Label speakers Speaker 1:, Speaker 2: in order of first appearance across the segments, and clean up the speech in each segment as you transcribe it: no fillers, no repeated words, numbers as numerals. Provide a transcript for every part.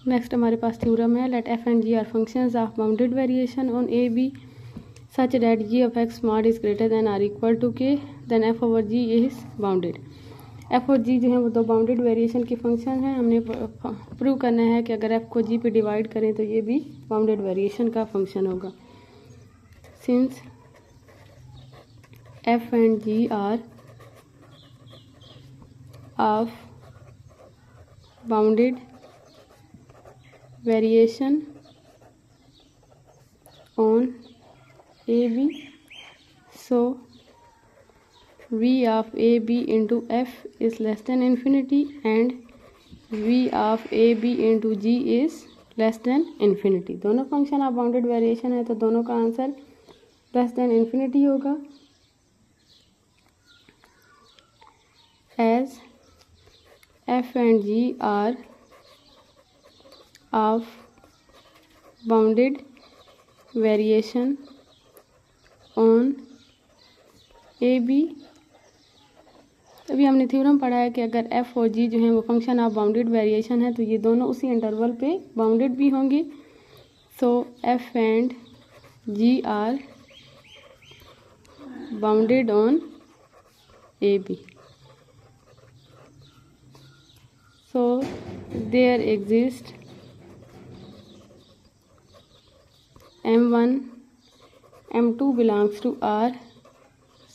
Speaker 1: Next हमारे पास theorem है, let f and ji are functions of bounded variation on A b such that g of x small is greater than or equal to k, then f over g is bounded. F और g जो है वो दो bounded variation के function हैं। हमने prove करना है कि अगर एफ को जी पे डिवाइड करें तो ये भी बाउंडेड वेरिएशन का फंक्शन होगा। Since F and ji are of bounded variation on A B, so v of a b into f is less than infinity and v of a b into g is less than infinity। दोनों function of bounded variation है तो दोनों का answer less than infinity होगा। As f and g are of bounded variation on A B. अभी हमने theorem पढ़ा है कि अगर f और g जो है वो फंक्शन ऑफ बाउंडेड वेरिएशन है तो ये दोनों उसी इंटरवल पे बाउंडेड भी होंगे। So f and g are bounded on A B, so there exist m1 m2 belongs to R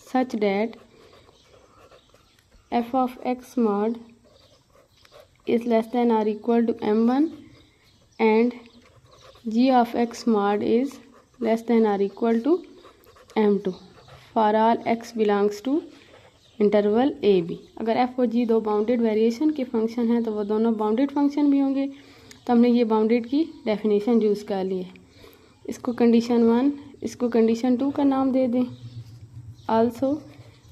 Speaker 1: such that f of x mod is less than or equal to m1 and g of x mod is less than or equal to m2 for all x belongs to interval A B. अगर f और g दो bounded variation के function हैं तो वो दोनों bounded function भी होंगे। तो हमने ये बाउंडेड की डेफिनेशन यूज़ कर ली है। इसको कंडीशन 1, इसको कंडीशन 2 का नाम दे दें। आल्सो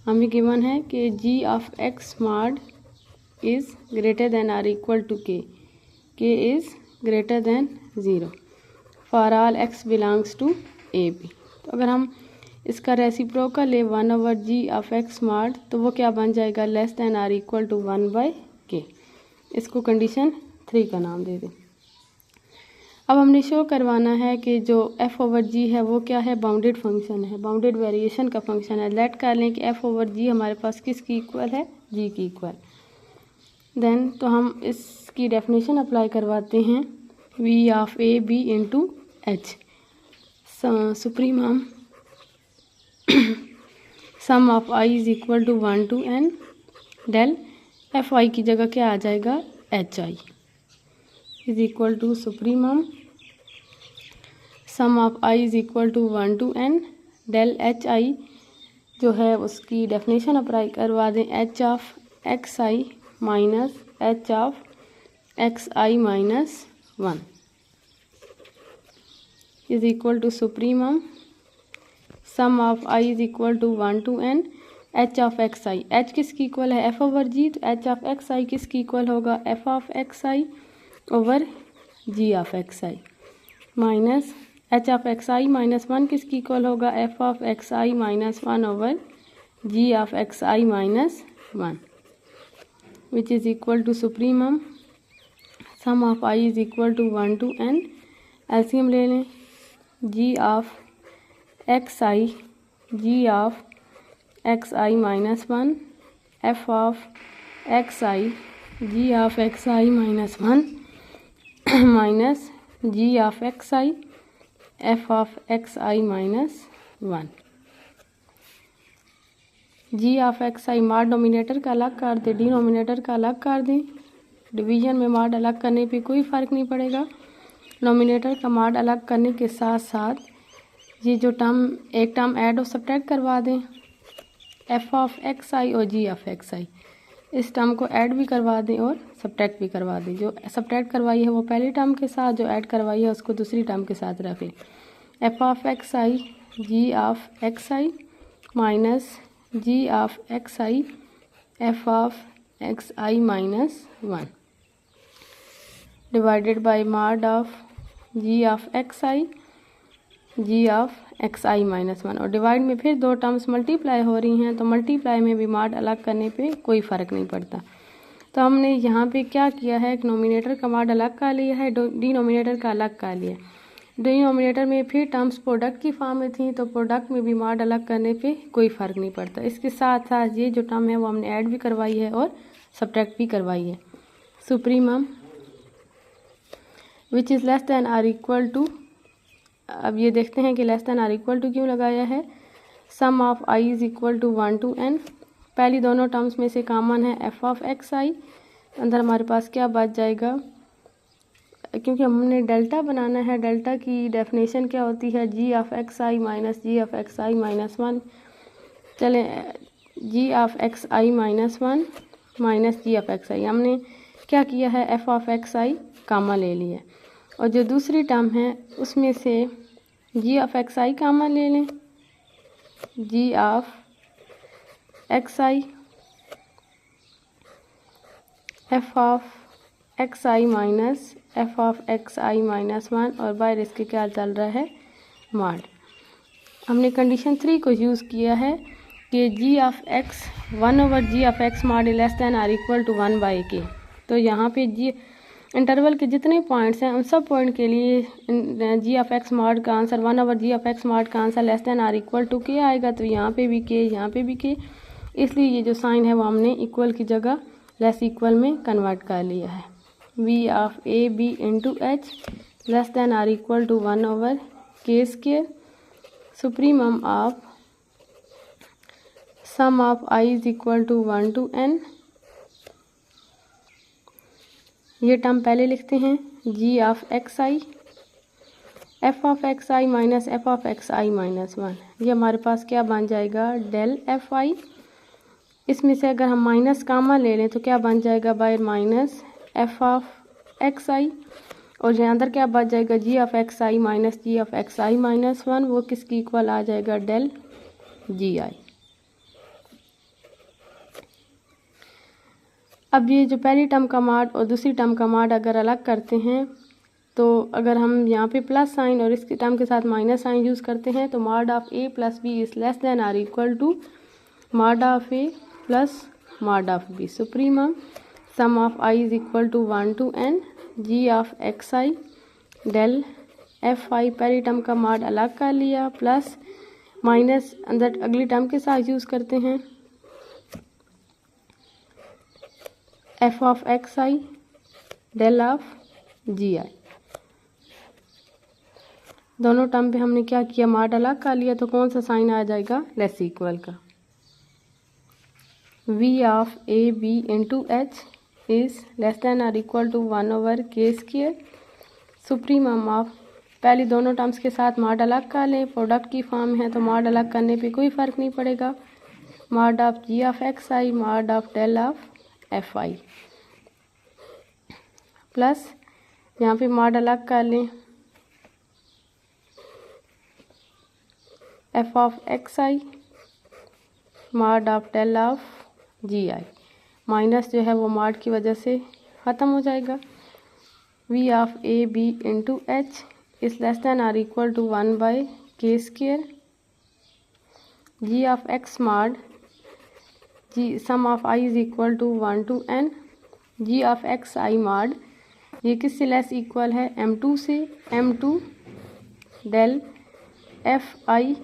Speaker 1: हमें गिवन है कि g of x mod is greater than or equal to k is greater than 0 for all x belongs to a b. तो अगर हम इसका रेसिप्रोकल ले 1/g ऑफ x मॉड तो वो क्या बन जाएगा, less than or equal to 1/k। इसको कंडीशन 3 का नाम दे दें। अब हमने शो करवाना है कि जो f ओवर g है वो क्या है, बाउंडेड फंक्शन है, बाउंडेड वेरिएशन का फंक्शन है। लेट कर लें कि f ओवर g हमारे पास किसकी इक्वल है, g की इक्वल। देन तो हम इसकी डेफिनेशन अप्लाई करवाते हैं, v of a b into H supremum sum of i is equal to 1 to n del F I की जगह क्या आ जाएगा, H I is equal to supremum sum of i is equal to 1 to n del H I जो है उसकी definition apply करवा दें, H of x I minus H of x I minus 1 is equal to supremum sum of i is equal to 1 to n H of x I. H किसकी equal है, F over G, तो H of x I किसकी equal होगा, F of x I over G of x I minus H of x I minus 1 किसकी equal होगा, F of x I minus 1 over G of x I minus 1 which is equal to supremum sum of i is equal to 1 to n। LCM ले लें, g of x i g of x I minus 1 f of x i g of x I minus 1 minus g of x i f of x I minus 1। G of x i mod nominator का अलग कर दें, denominator का अलग कर दें। Division में माड अलग करने पे कोई फ़र्क नहीं पड़ेगा। नोमिनेटर का माड अलग करने के साथ साथ ये जो टर्म एक टर्म ऐड और सब्ट्रैक्ट करवा दें, एफ ऑफ एक्स आई और जी ऑफ एक्स आई, इस टर्म को ऐड भी करवा दें और सब्ट्रैक्ट भी करवा दें। जो सब्ट्रैक्ट करवाई है वो पहली टर्म के साथ, जो ऐड करवाई है उसको दूसरी टर्म के साथ रखें। F of x i g of x I minus g of x i f of x I minus 1 divided by mod of ji of x i g of x I minus 1। और divide में फिर दो terms multiply हो रही हैं तो multiply में भी माड अलग करने पे कोई फ़र्क नहीं पड़ता। तो हमने यहाँ पे क्या किया है, एक नोमिनेटर का मॉड अलग कर लिया है, डिनोमिनेटर का अलग कर लिया। डिनोमिनेटर में फिर टर्म्स प्रोडक्ट की फॉर्म में थी, तो प्रोडक्ट में भी मॉड अलग करने पे कोई फ़र्क नहीं पड़ता। इसके साथ साथ ये जो टर्म है वो हमने ऐड भी करवाई है और सब्ट्रैक्ट भी करवाई है। Supremum which is less than or equal to, अब ये देखते हैं कि less than or equal to क्यों लगाया है। Sum of I is equal to 1 to n। पहली दोनों टर्म्स में से कॉमन है एफ ऑफ एक्स आई। अंदर हमारे पास क्या बच जाएगा, क्योंकि हमने डेल्टा बनाना है, डेल्टा की डेफिनेशन क्या होती है, g of x I minus g of x I minus 1। चले g of x I minus 1 minus g of x i, हमने क्या किया है, f of x i comma ले लिया। और जो दूसरी टर्म है उसमें से जी ऑफ एक्स आई कामा ले लें, g of x i f of x I minus f of x I minus 1, और बाहर इसके क्या चल रहा है, मॉड। हमने कंडीशन 3 को यूज़ किया है कि g of x 1/g(x) mod less than or equal to 1/k। तो यहाँ पे जी इंटरवल के जितने पॉइंट्स हैं उन सब पॉइंट के लिए जी ऑफ एक्स मॉड का आंसर 1/g(x) मॉड का answer less than or equal to K आएगा। तो यहाँ पे भी के, यहाँ पे भी के, इसलिए ये जो साइन है वो हमने इक्वल की जगह लेस इक्वल में कन्वर्ट कर लिया है। V of A B into h less than or equal to 1/k²। Supremum of sum of I is equal to 1 to n। ये टर्म पहले लिखते हैं, g of x i f of x I minus f of x I minus 1। ये हमारे पास क्या बन जाएगा, del F आई। इसमें से अगर हम माइनस कामा ले लें तो क्या बन जाएगा, by minus f of x i. और यहाँ अंदर क्या बच जाएगा, g of x I minus g of x I minus 1, वो किसकी इक्वल आ जाएगा, डेल जी आई। अब ये जो पहली टर्म का मॉड और दूसरी टर्म का मॉड अगर अलग करते हैं, तो अगर हम यहाँ पे प्लस साइन और इसकी टर्म के साथ माइनस साइन यूज़ करते हैं, तो mod of A plus B is less than or equal to mod of A plus mod of B. Supremum sum of I is equal to 1 to n G of x I del F I. पहली term का mod अलग कर लिया, plus minus अंदर अगली term के साथ use करते हैं, f of x I del of ji i. दोनों टर्म पे हमने क्या किया, मॉड अलग कर लिया, तो कौन सा साइन आ जाएगा, लेस इक्वल का। V of A B into H is less than or equal to 1/k²। Supremum of, पहले दोनों टर्म्स के साथ मॉड अलग कर लें, प्रोडक्ट की फॉर्म है तो मॉड अलग करने पे कोई फ़र्क नहीं पड़ेगा। Mod of ji of x I mod of del of F I, plus यहाँ पे मॉड अलग कर लें, F of x I mod of del of ji I. Minus जो है वो मॉड की वजह से ख़त्म हो जाएगा। V of A B into H is less than or equal to 1/k²। G of X mod G sum of I is equal to 1 to n G of x I mod, ये किससे less equal है, m2 से, m2 del F I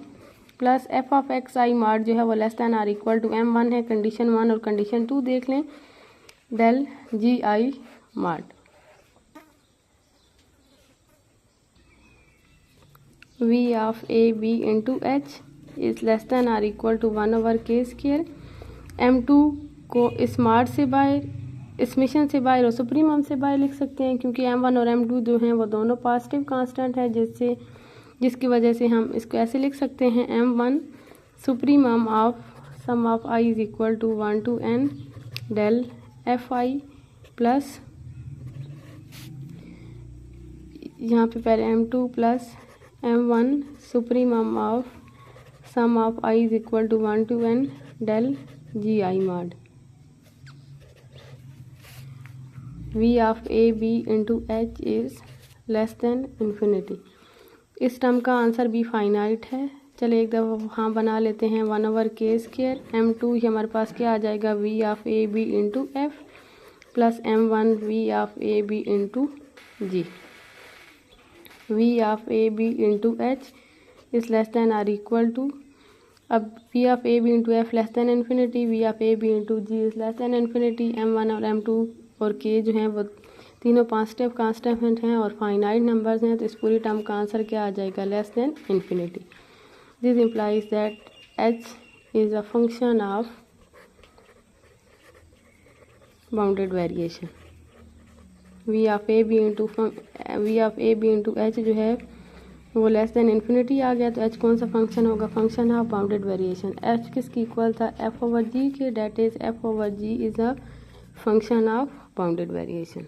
Speaker 1: plus F of x I mod जो है वो less than or equal to m1 है, condition 1 और condition 2 देख लें, del G I mod. V of A B into H is less than or equal to 1/k²। m2 को इस mod से बाहर, इस मिशन से बाहर और सुप्रीमम से बाहर लिख सकते हैं, क्योंकि m1 और m2 जो हैं वो दोनों पॉजिटिव कांस्टेंट है, जिसकी वजह से हम इसको ऐसे लिख सकते हैं, m1 supremum of sum of I is equal to 1 to n del F I plus यहाँ पे पहले m2 plus m1 supremum of sum of I is equal to 1 to n del G I mod. V of A B into H is less than infinity. इस term का answer भी finite है। चलिए एक दफ़ा हाँ बना लेते हैं, 1/k²। m2 ये हमारे पास क्या आ जाएगा, V of A B into F plus m1 v of A B into G, v of A B into H is less than or equal to, अब v of A B into F less than infinity, v of A B into G is less than infinity, m1 और m2 और k जो हैं वो तीनों positive constant हैं और finite numbers हैं, तो इस पूरी टर्म का आंसर क्या आ जाएगा, less than infinity. This implies that h is a function of bounded variation. v of A B into H जो है वो लेस देन इन्फिनिटी आ गया, तो h कौन सा फंक्शन होगा, function of bounded variation. h किसकी इक्वल था, f ओवर g के, that is f over g is a function of bounded variation.